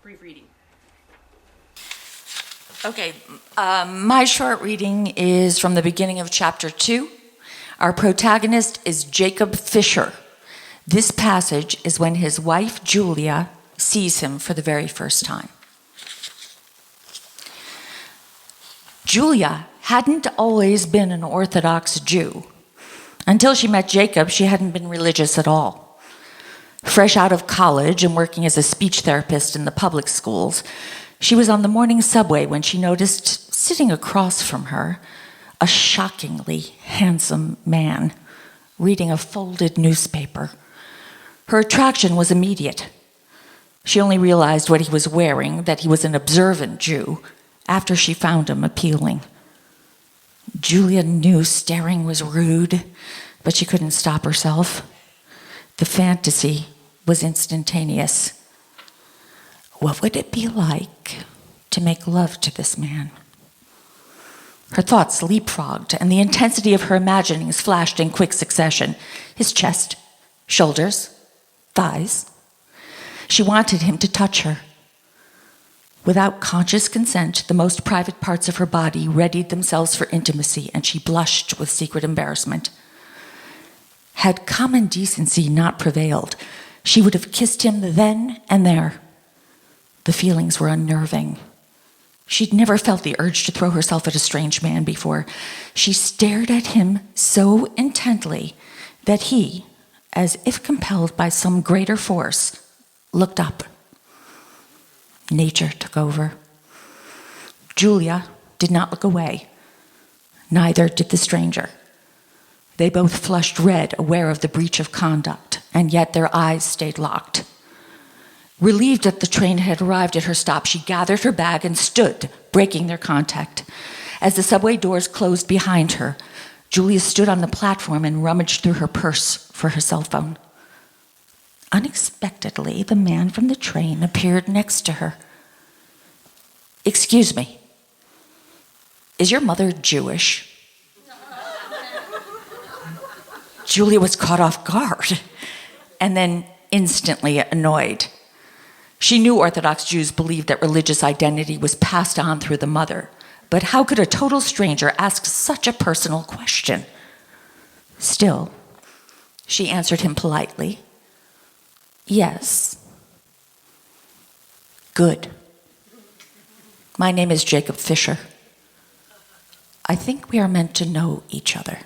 brief reading. Okay, my short reading is from the beginning of chapter 2. Our protagonist is Jacob Fisher. This passage is when his wife, Julia, sees him for the very first time. Julia hadn't always been an Orthodox Jew. Until she met Jacob, she hadn't been religious at all. Fresh out of college and working as a speech therapist in the public schools, she was on the morning subway when she noticed, sitting across from her, a shockingly handsome man reading a folded newspaper. Her attraction was immediate. She only realized what he was wearing, that he was an observant Jew, after she found him appealing. Julia knew staring was rude, but she couldn't stop herself. The fantasy was instantaneous. What would it be like to make love to this man? Her thoughts leapfrogged, and the intensity of her imaginings flashed in quick succession. His chest, shoulders, thighs. She wanted him to touch her. Without conscious consent, the most private parts of her body readied themselves for intimacy, and she blushed with secret embarrassment. Had common decency not prevailed, she would have kissed him then and there. The feelings were unnerving. She'd never felt the urge to throw herself at a strange man before. She stared at him so intently that he, as if compelled by some greater force, looked up. Nature took over. Julia did not look away. Neither did the stranger. They both flushed red, aware of the breach of conduct, and yet their eyes stayed locked. Relieved that the train had arrived at her stop, she gathered her bag and stood, breaking their contact. As the subway doors closed behind her, Julia stood on the platform and rummaged through her purse for her cell phone. Unexpectedly, the man from the train appeared next to her. "Excuse me, is your mother Jewish?" Julia was caught off guard and then instantly annoyed. She knew Orthodox Jews believed that religious identity was passed on through the mother, but how could a total stranger ask such a personal question? Still, she answered him politely. "Yes." "Good. My name is Jacob Fisher. I think we are meant to know each other."